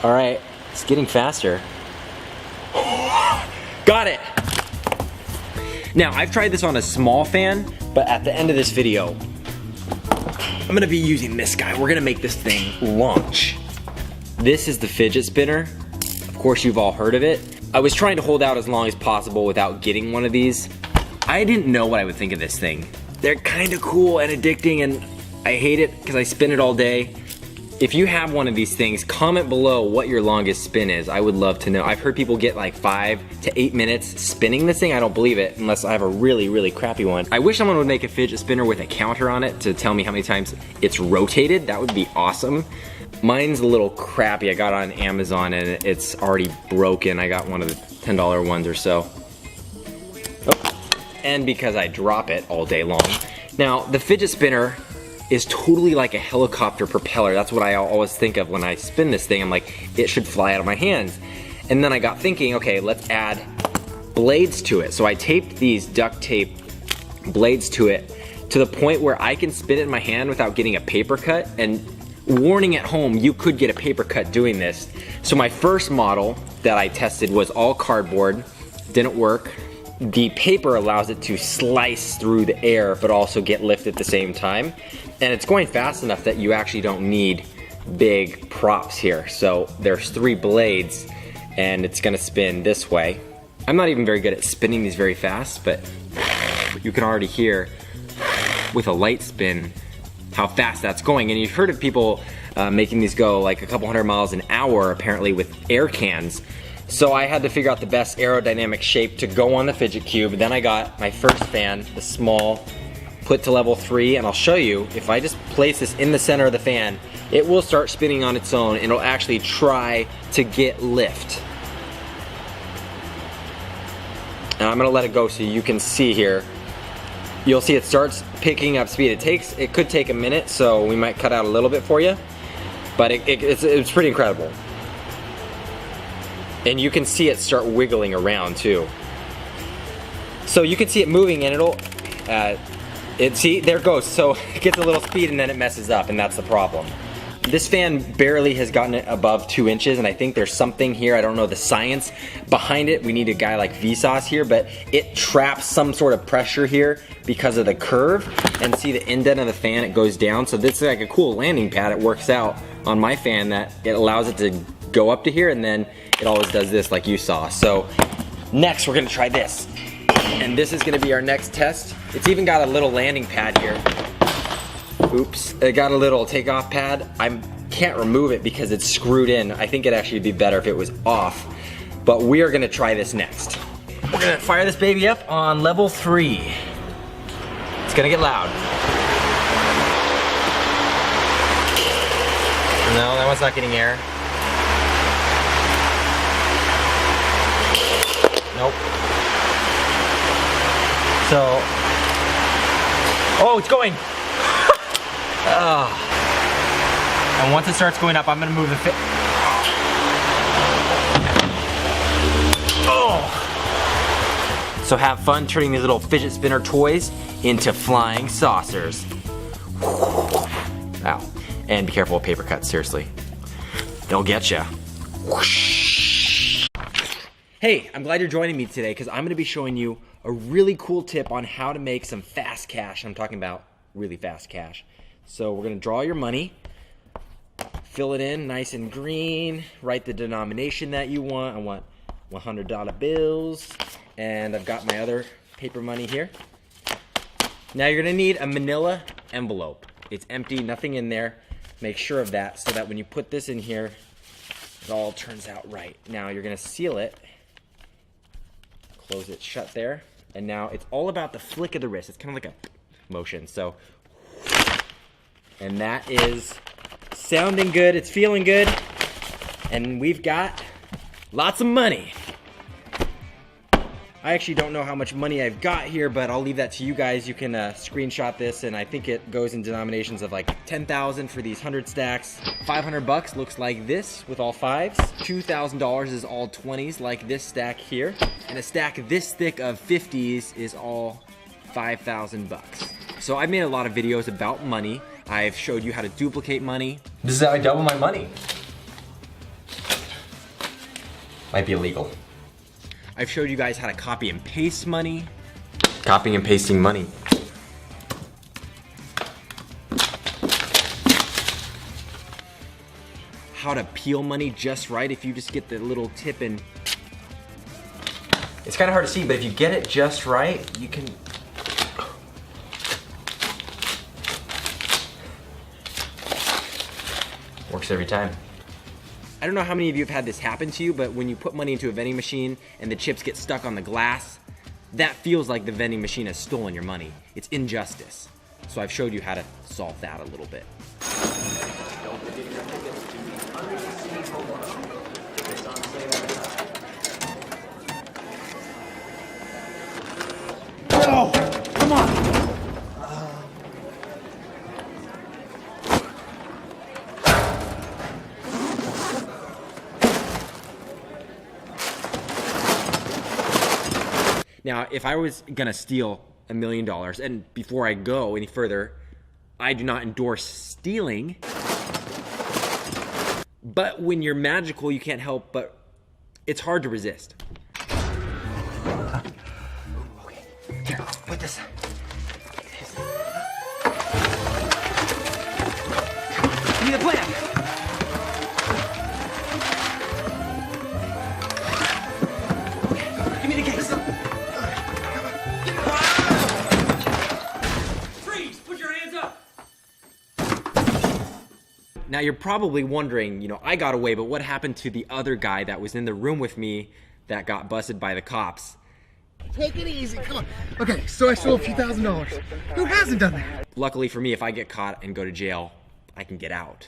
All right, it's getting faster. Got it. Now, I've tried this on a small fan, but at the end of this video, I'm gonna be using this guy. We're gonna make this thing launch. This is the fidget spinner. Of course, you've all heard of it. I was trying to hold out as long as possible without getting one of these. I didn't know what I would think of this thing. They're kind of cool and addicting, and I hate it because I spin it all day. If you have one of these things, comment below what your longest spin is. I would love to know. I've heard people get like 5 to 8 minutes spinning this thing. I don't believe it unless I have a really, really crappy one. I wish someone would make a fidget spinner with a counter on it to tell me how many times it's rotated. That would be awesome. Mine's a little crappy. I got it on Amazon and it's already broken. I got one of the $10 ones or so. Oh. And because I drop it all day long. Now, the fidget spinner is totally like a helicopter propeller. That's what I always think of when I spin this thing. I'm like, it should fly out of my hands. And then I got thinking, okay, let's add blades to it. So I taped these duct tape blades to it to the point where I can spin it in my hand without getting a paper cut. And warning at home, you could get a paper cut doing this. So my first model that I tested was all cardboard, didn't work. The paper allows it to slice through the air but also get lift at the same time. And it's going fast enough that you actually don't need big props here. So there's 3 blades and it's gonna spin this way. I'm not even very good at spinning these very fast, but you can already hear with a light spin how fast that's going. And you've heard of people making these go like a couple 100 miles an hour apparently with air cans. So I had to figure out the best aerodynamic shape to go on the fidget cube. Then I got my first fan, the small, put to level 3, and I'll show you, if I just place this in the center of the fan, it will start spinning on its own and it'll actually try to get lift. And I'm gonna let it go so you can see here. You'll see it starts picking up speed. It could take a minute, so we might cut out a little bit for you, but it's pretty incredible. And you can see it start wiggling around too. So you can see it moving and it'll, see, there it goes. So it gets a little speed and then it messes up, and that's the problem. This fan barely has gotten it above 2 inches, and I think there's something here, I don't know the science behind it. We need a guy like Vsauce here, but it traps some sort of pressure here because of the curve. And see the indent of the fan, it goes down. So this is like a cool landing pad. It works out on my fan that it allows it to go up to here, and then it always does this like you saw. So next we're gonna try this. And this is gonna be our next test. It's even got a little landing pad here. Oops, it got a little takeoff pad. I can't remove it because it's screwed in. I think it'd actually be better if it was off. But we are gonna try this next. We're gonna fire this baby up on level 3. It's gonna get loud. No, that one's not getting air. Nope. So, oh, it's going. And once it starts going up, I'm gonna move the So have fun turning these little fidget spinner toys into flying saucers. Ow. And be careful with paper cuts, seriously. They'll get ya. Hey, I'm glad you're joining me today because I'm gonna be showing you a really cool tip on how to make some fast cash. I'm talking about really fast cash. So we're gonna draw your money, fill it in nice and green, write the denomination that you want. I want $100 bills, and I've got my other paper money here. Now you're gonna need a manila envelope. It's empty, nothing in there. Make sure of that so that when you put this in here, it all turns out right. Now you're gonna seal it, close it shut there, and now it's all about the flick of the wrist. It's kind of like a motion, so. And that is sounding good, it's feeling good, and we've got lots of money. I actually don't know how much money I've got here, but I'll leave that to you guys. You can screenshot this, and I think it goes in denominations of like 10,000 for these 100 stacks. 500 bucks looks like this with all 5s. $2,000 is all 20s like this stack here. And a stack this thick of 50s is all 5,000 bucks. So I've made a lot of videos about money. I've showed you how to duplicate money. This is how I double my money. Might be illegal. I've showed you guys how to copy and paste money. Copying and pasting money. How to peel money just right if you just get the little tip and... It's kind of hard to see, but if you get it just right, you can... Works every time. I don't know how many of you have had this happen to you, but when you put money into a vending machine and the chips get stuck on the glass, that feels like the vending machine has stolen your money. It's injustice. So I've showed you how to solve that a little bit. Oh, come on! Now, if I was gonna steal $1 million, and before I go any further, I do not endorse stealing, but when you're magical, you can't help but, it's hard to resist. Okay, here, put this. Give me the plan. Give me the case. Now you're probably wondering, you know, I got away, but what happened to the other guy that was in the room with me that got busted by the cops? Take it easy, come on. Okay, so I stole a few $1,000s. Who hasn't done that? Luckily for me, if I get caught and go to jail, I can get out.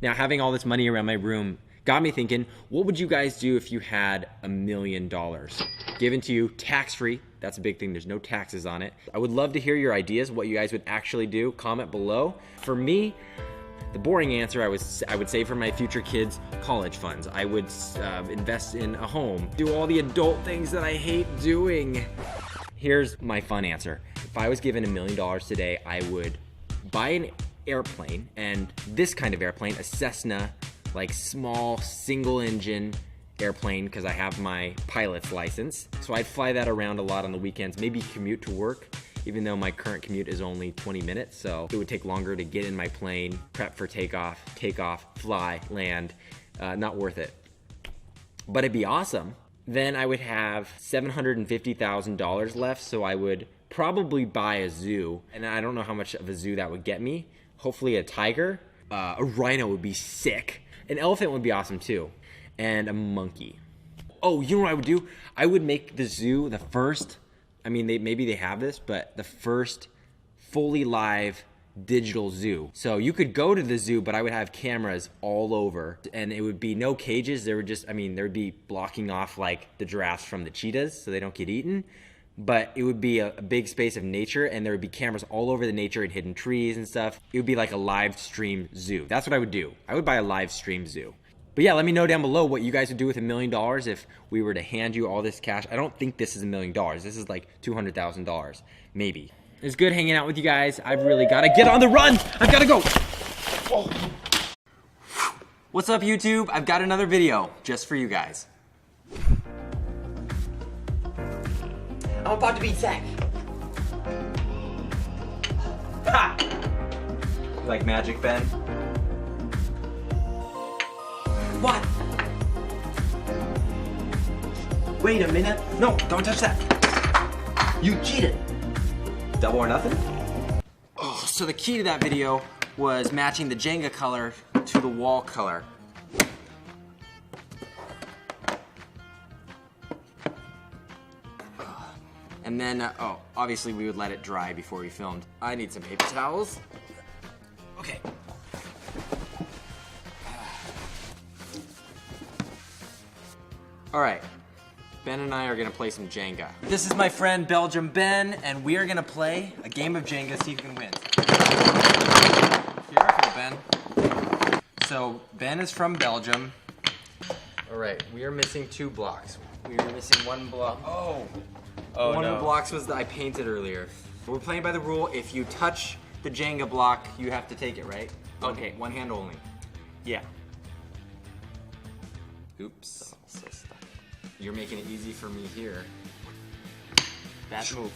Now, having all this money around my room got me thinking, what would you guys do if you had $1 million given to you tax-free? That's a big thing, there's no taxes on it. I would love to hear your ideas, what you guys would actually do. Comment below. For me, the boring answer, I would say for my future kids, college funds. I would invest in a home, do all the adult things that I hate doing. Here's my fun answer. If I was given $1 million today, I would buy an airplane, and this kind of airplane, a Cessna, like small single engine airplane, because I have my pilot's license. So I'd fly that around a lot on the weekends, maybe commute to work, even though my current commute is only 20 minutes. So it would take longer to get in my plane, prep for takeoff, fly, land. Not worth it. But it'd be awesome. Then I would have $750,000 left, so I would probably buy a zoo. And I don't know how much of a zoo that would get me. Hopefully a tiger. A rhino would be sick. An elephant would be awesome too. And a monkey. Oh, you know what I would do? I would make the zoo the first, I mean, maybe they have this, but the first fully live digital zoo. So you could go to the zoo, but I would have cameras all over, and it would be no cages. There would just, I mean, there would be blocking off like the giraffes from the cheetahs so they don't get eaten. But it would be a big space of nature, and there would be cameras all over the nature and hidden trees and stuff. It would be like a live stream zoo. That's what I would do. I would buy a live stream zoo. But yeah, let me know down below what you guys would do with $1 million if we were to hand you all this cash. I don't think this is $1 million. This is like $200,000, maybe. It's good hanging out with you guys. I've really got to get on the run. I've got to go. Oh. What's up, YouTube? I've got another video just for you guys. I'm about to be Zach. Ha! You like magic, Ben? What? Wait a minute. No, don't touch that. You cheated. Double or nothing? Oh, so the key to that video was matching the Jenga color to the wall color. And then, oh, obviously we would let it dry before we filmed. I need some paper towels. Okay. All right, Ben and I are gonna play some Jenga. This is my friend Belgium Ben, and we are gonna play a game of Jenga, see who can win. Careful, Ben. So, Ben is from Belgium. All right, we are missing 2 blocks. We are missing 1 block. Oh! Oh, One of no. the blocks was that I painted earlier. We're playing by the rule, if you touch the Jenga block, you have to take it, right? Okay, one hand only. Yeah. Oops. You're making it easy for me here. Bad move.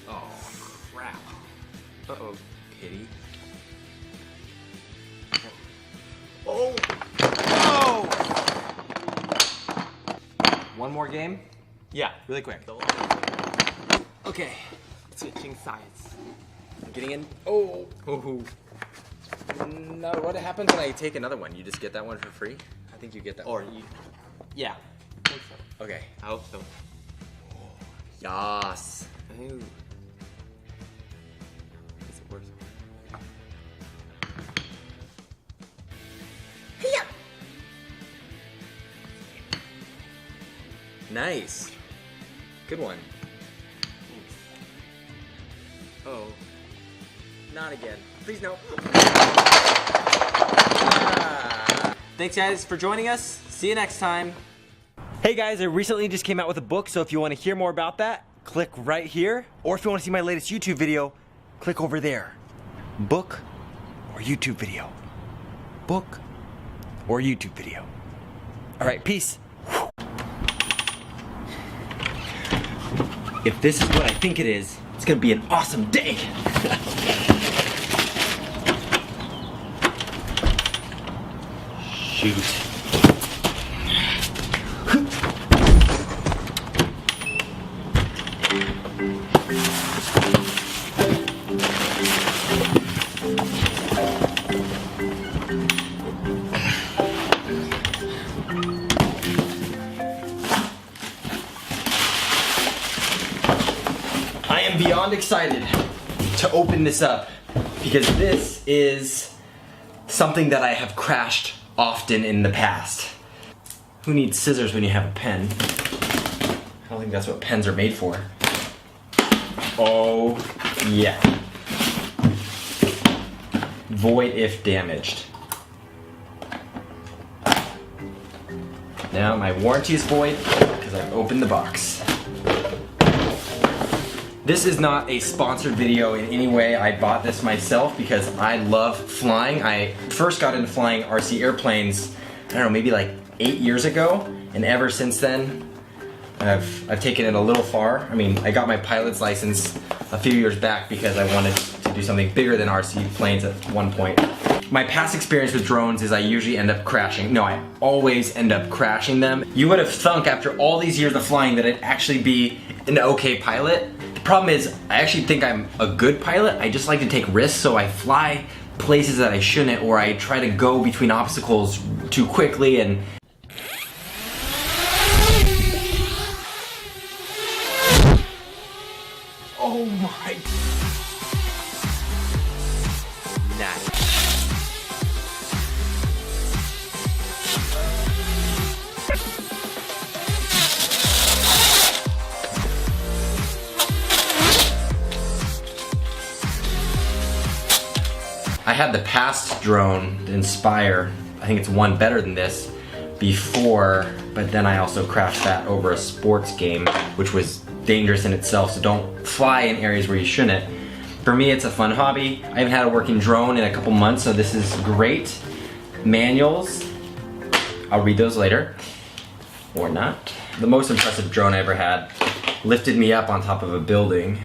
Oh, crap. Uh-oh. Pity. Oh! Oh! One more game? Yeah. Really quick. Okay. Switching sides. Getting in. Oh. Ooh. No, what happens when I take another one? You just get that one for free? I think you get that Or one. you... Yeah. I think so. Okay. I hope so. Yas. Ooh. Is it worse? Nice. Good one. Oh. Not again. Please no. Ah. Thanks guys for joining us. See you next time. Hey guys, I recently just came out with a book, so if you want to hear more about that, click right here. Or if you want to see my latest YouTube video, click over there. Book or YouTube video. Book or YouTube video. All right, peace. If this is what I think it is, it's gonna be an awesome day. Shoot. I am beyond excited to open this up because this is something that I have crashed often in the past. Who needs scissors when you have a pen? I don't think that's what pens are made for. Oh, yeah. Void if damaged. Now my warranty is void because I've opened the box. This is not a sponsored video in any way. I bought this myself because I love flying. I first got into flying RC airplanes, I don't know, maybe like 8 years ago, and ever since then, I've taken it a little far. I mean, I got my pilot's license a few years back because I wanted to do something bigger than RC planes at one point. My past experience with drones is I usually end up crashing. No, I always end up crashing them. You would have thunk after all these years of flying that I'd actually be an okay pilot. The problem is, I actually think I'm a good pilot. I just like to take risks, so I fly places that I shouldn't, or I try to go between obstacles too quickly and... Oh my... Nice. I had the past drone, the Inspire. I think it's one better than this before, but then I also crashed that over a sports game, which was dangerous in itself, so don't fly in areas where you shouldn't. For me, it's a fun hobby. I haven't had a working drone in a couple months, so this is great. Manuals, I'll read those later, or not. The most impressive drone I ever had lifted me up on top of a building.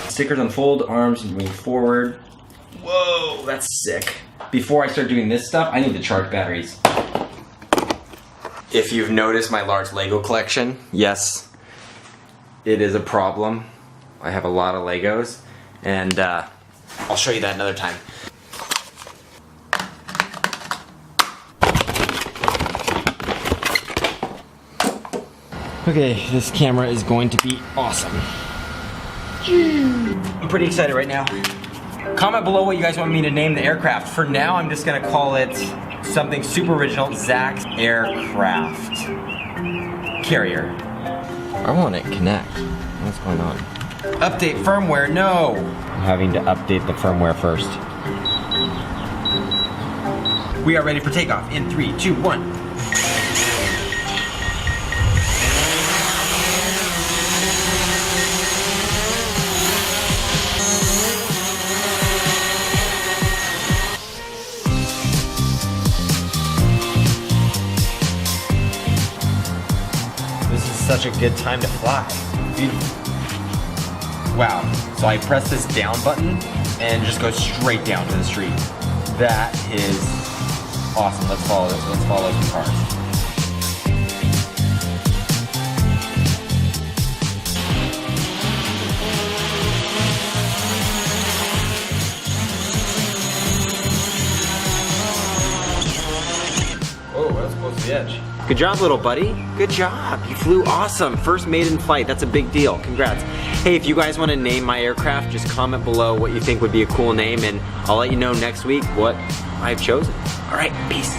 Stickers unfold, arms move forward. Whoa, that's sick. Before I start doing this stuff, I need to charge batteries. If you've noticed my large Lego collection, yes, it is a problem. I have a lot of Legos, and I'll show you that another time. Okay, this camera is going to be awesome. I'm pretty excited right now. Comment below what you guys want me to name the aircraft. For now, I'm just gonna call it something super original, Zach's Aircraft. carrier. I want it connect. What's going on? Update firmware, no! I'm having to update the firmware first. We are ready for takeoff in 3, 2, 1. This is such a good time to fly. Beautiful. Wow. So I press this down button and just go straight down to the street. That is awesome. Let's follow this. Let's follow some cars. Oh, that's close to the edge. Good job, little buddy. Good job. You flew awesome. First maiden flight. That's a big deal. Congrats. Hey, if you guys want to name my aircraft, just comment below what you think would be a cool name, and I'll let you know next week what I've chosen. All right, peace.